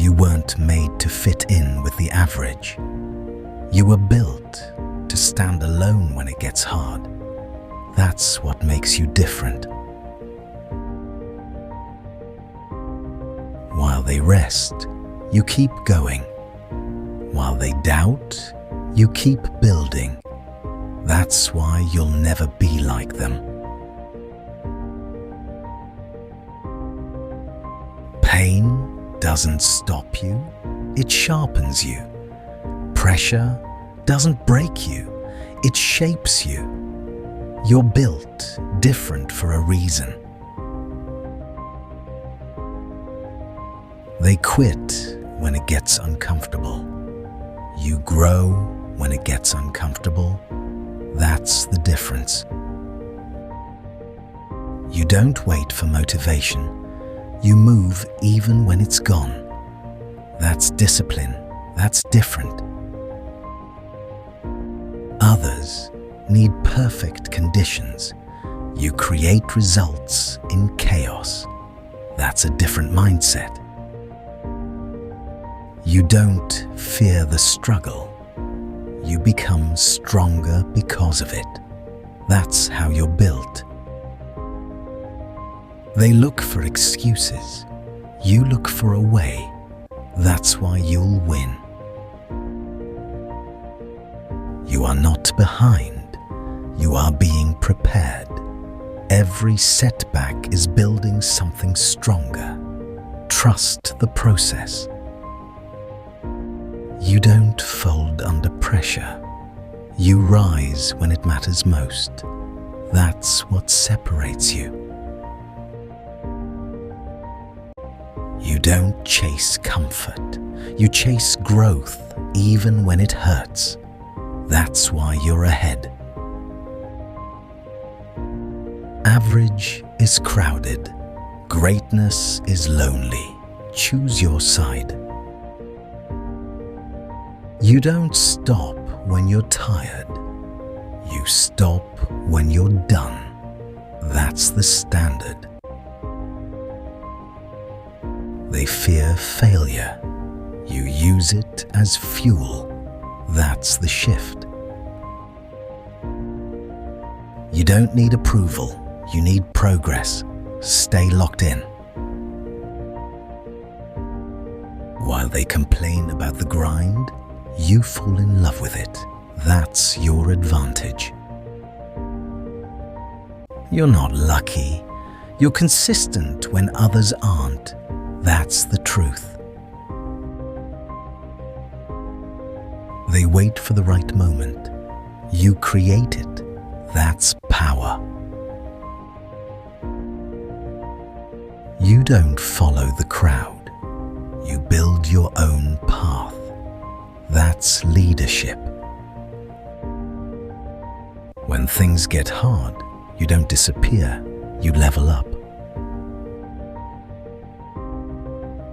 You weren't made to fit in with the average. You were built to stand alone when it gets hard. That's what makes you different. While they rest, you keep going. While they doubt, you keep building. That's why you'll never be like them. Pain doesn't stop you, it sharpens you. Pressure doesn't break you, it shapes you. You're built different for a reason. They quit when it gets uncomfortable. You grow when it gets uncomfortable. That's the difference. You don't wait for motivation. You move even when it's gone. That's discipline. That's different. Others need perfect conditions. You create results in chaos. That's a different mindset. You don't fear the struggle. You become stronger because of it. That's how you're built. They look for excuses. You look for a way. That's why you'll win. You are not behind. You are being prepared. Every setback is building something stronger. Trust the process. You don't fold under pressure. You rise when it matters most. That's what separates you. You don't chase comfort. You chase growth even when it hurts. That's why you're ahead. Average is crowded. Greatness is lonely. Choose your side. You don't stop when you're tired. You stop when you're done. That's the standard. They fear failure. You use it as fuel. That's the shift. You don't need approval. You need progress. Stay locked in. While they complain about the grind, you fall in love with it. That's your advantage. You're not lucky. You're consistent when others aren't. That's the truth. They wait for the right moment. You create it. That's power. You don't follow the crowd. You build your own path. That's leadership. When things get hard, you don't disappear, you level up.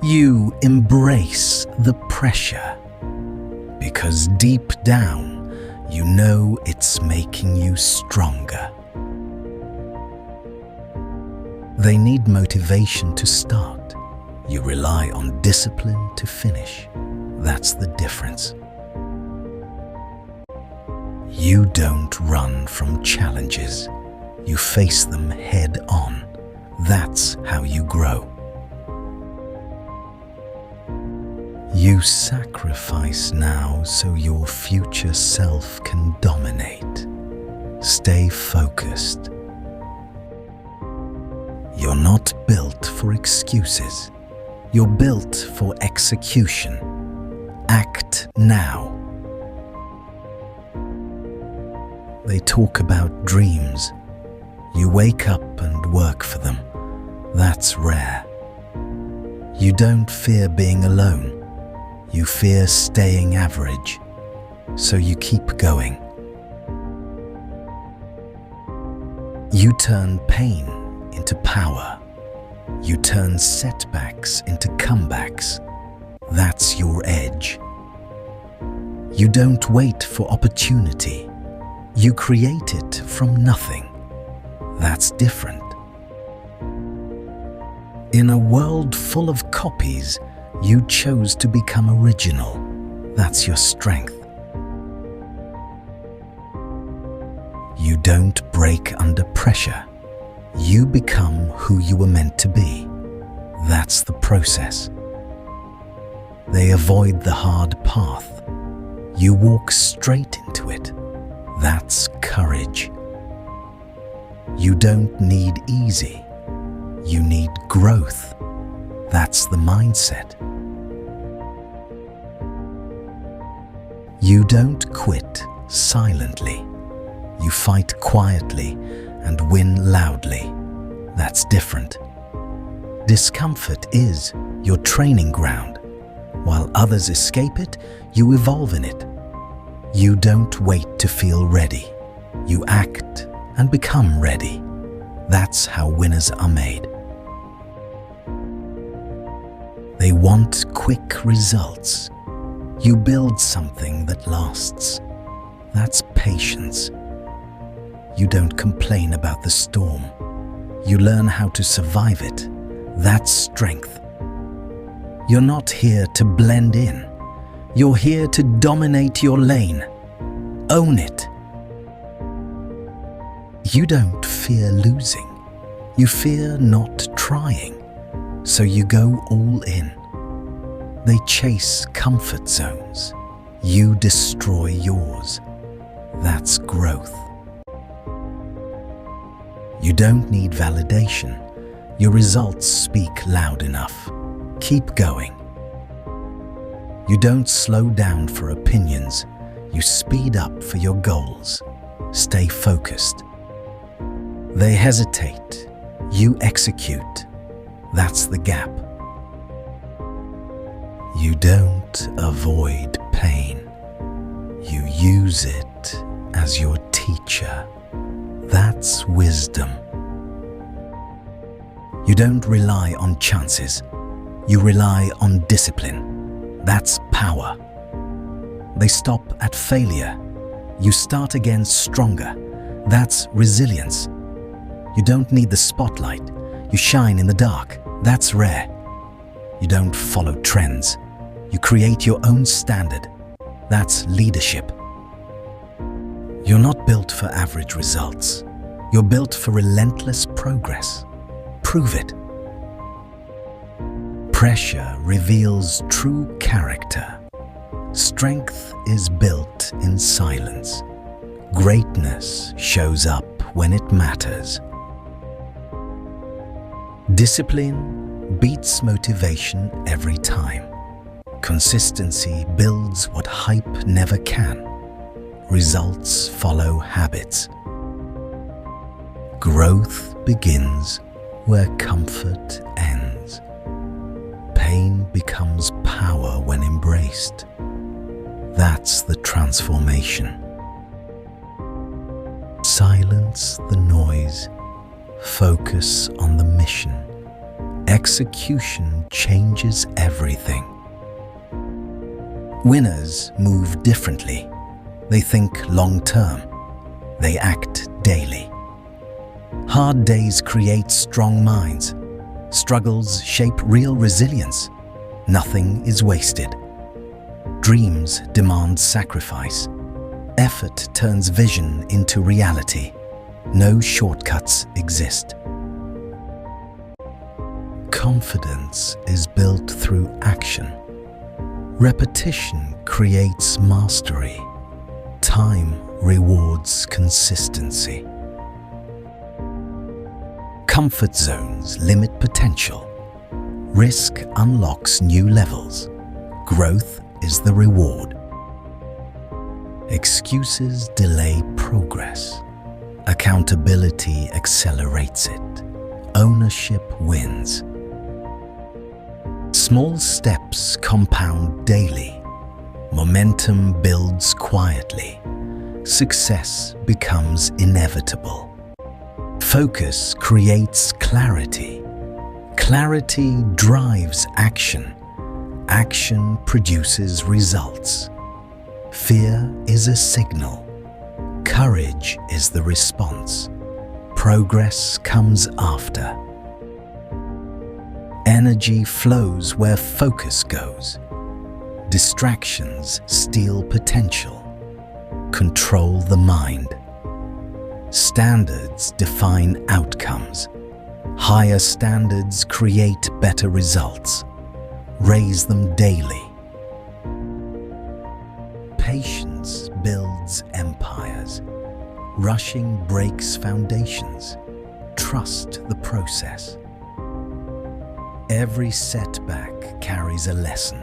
You embrace the pressure because deep down, you know it's making you stronger. They need motivation to start. You rely on discipline to finish. That's the difference. You don't run from challenges. You face them head on. That's how you grow. You sacrifice now so your future self can dominate. Stay focused. You're not built for excuses. You're built for execution. Act now. They talk about dreams. You wake up and work for them. That's rare. You don't fear being alone. You fear staying average. So you keep going. You turn pain into power. You turn setbacks into comebacks. That's your edge. You don't wait for opportunity. You create it from nothing. That's different. In a world full of copies, You chose to become original. That's your strength. You don't break under pressure. You become who you were meant to be. That's the process. They avoid the hard path. You walk straight into it. That's courage. You don't need easy. You need growth. That's the mindset. You don't quit silently. You fight quietly and win loudly. That's different. Discomfort is your training ground. While others escape it, you evolve in it. You don't wait to feel ready. You act and become ready. That's how winners are made. They want quick results. You build something that lasts. That's patience. You don't complain about the storm. You learn how to survive it. That's strength. You're not here to blend in. You're here to dominate your lane. Own it. You don't fear losing. You fear not trying. So you go all in. They chase comfort zones. You destroy yours. That's growth. You don't need validation. Your results speak loud enough. Keep going. You don't slow down for opinions. You speed up for your goals. Stay focused. They hesitate. You execute. That's the gap. You don't avoid pain. You use it as your teacher. That's wisdom. You don't rely on chances. You rely on discipline. That's power. They stop at failure. You start again stronger. That's resilience. You don't need the spotlight. You shine in the dark. That's rare. You don't follow trends. You create your own standard. That's leadership. You're not built for average results. You're built for relentless progress. Prove it. Pressure reveals true character. Strength is built in silence. Greatness shows up when it matters. Discipline beats motivation every time. Consistency builds what hype never can. Results follow habits. Growth begins where comfort ends. Pain becomes power when embraced. That's the transformation. Silence the noise. Focus on the mission. Execution changes everything. Winners move differently. They think long-term. They act daily. Hard days create strong minds. Struggles shape real resilience. Nothing is wasted. Dreams demand sacrifice. Effort turns vision into reality. No shortcuts exist. Confidence is built through action. Repetition creates mastery. Time rewards consistency. Comfort zones limit potential. Risk unlocks new levels. Growth is the reward. Excuses delay progress. Accountability accelerates it. Ownership wins. Small steps compound daily. Momentum builds quietly. Success becomes inevitable. Focus creates clarity. Clarity drives action. Action produces results. Fear is a signal. Courage is the response. Progress comes after. Energy flows where focus goes. Distractions steal potential. Control the mind. Standards define outcomes. Higher standards create better results. Raise them daily. Patience builds empires. Rushing breaks foundations. Trust the process. Every setback carries a lesson.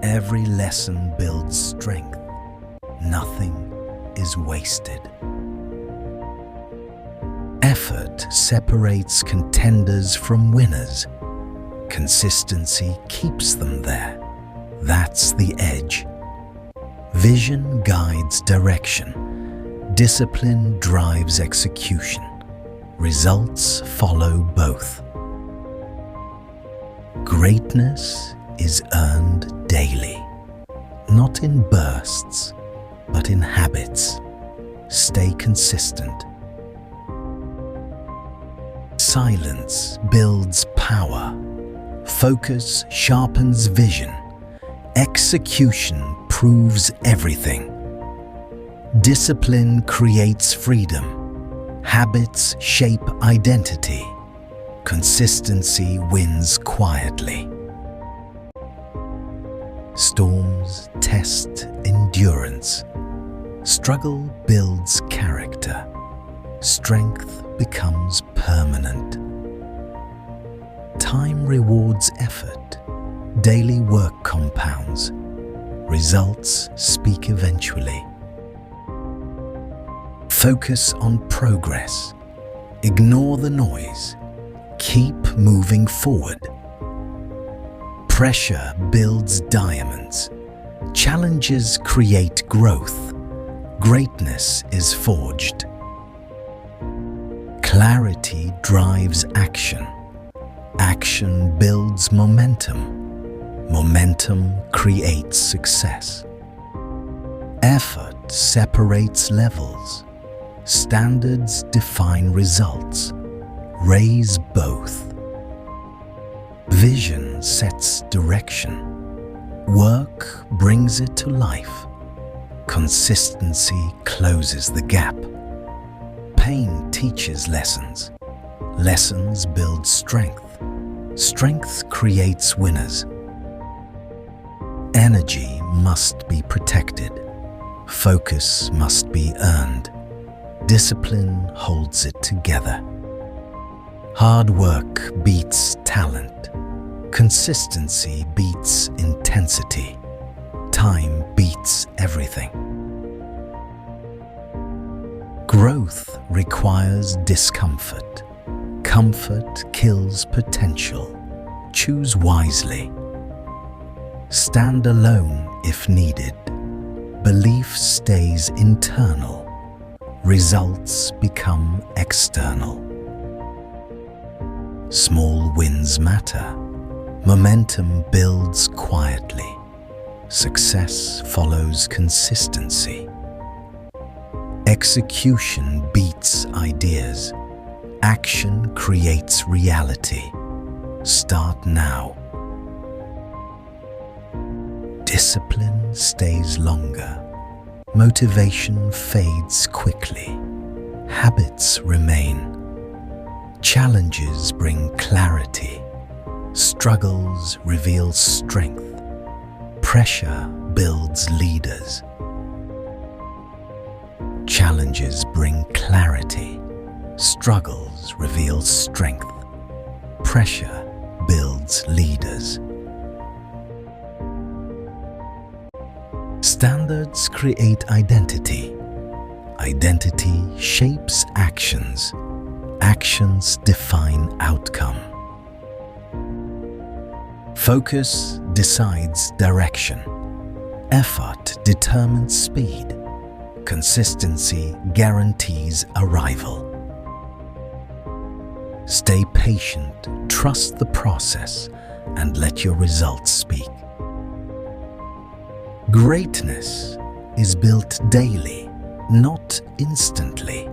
Every lesson builds strength. Nothing is wasted. Effort separates contenders from winners. Consistency keeps them there. That's the edge. Vision guides direction. Discipline drives execution. Results follow both. Greatness is earned daily, not in bursts, but in habits. Stay consistent. Silence builds power. Focus sharpens vision. Execution proves everything. Discipline creates freedom. Habits shape identity. Consistency wins quietly. Storms test endurance. Struggle builds character. Strength becomes permanent. Time rewards effort. Daily work compounds. Results speak eventually. Focus on progress. Ignore the noise. Keep moving forward. Pressure builds diamonds. Challenges create growth. Greatness is forged. Clarity drives action. Action builds momentum. Momentum creates success. Effort separates levels. Standards define results. Raise both. Vision sets direction. Work brings it to life. Consistency closes the gap. Pain teaches lessons. Lessons build strength. Strength creates winners. Energy must be protected. Focus must be earned. Discipline holds it together. Hard work beats talent. Consistency beats intensity. Time beats everything. Growth requires discomfort. Comfort kills potential. Choose wisely. Stand alone if needed. Belief stays internal. Results become external. Small wins matter. Momentum builds quietly. Success follows consistency. Execution beats ideas. Action creates reality. Start now. Discipline stays longer. Motivation fades quickly. Habits remain. Challenges bring clarity. Struggles reveal strength. Pressure builds leaders. Challenges bring clarity. Struggles reveal strength. Pressure builds leaders. Standards create identity. Identity shapes actions. Actions define outcome. Focus decides direction. Effort determines speed. Consistency guarantees arrival. Stay patient, trust the process, and let your results speak. Greatness is built daily, not instantly.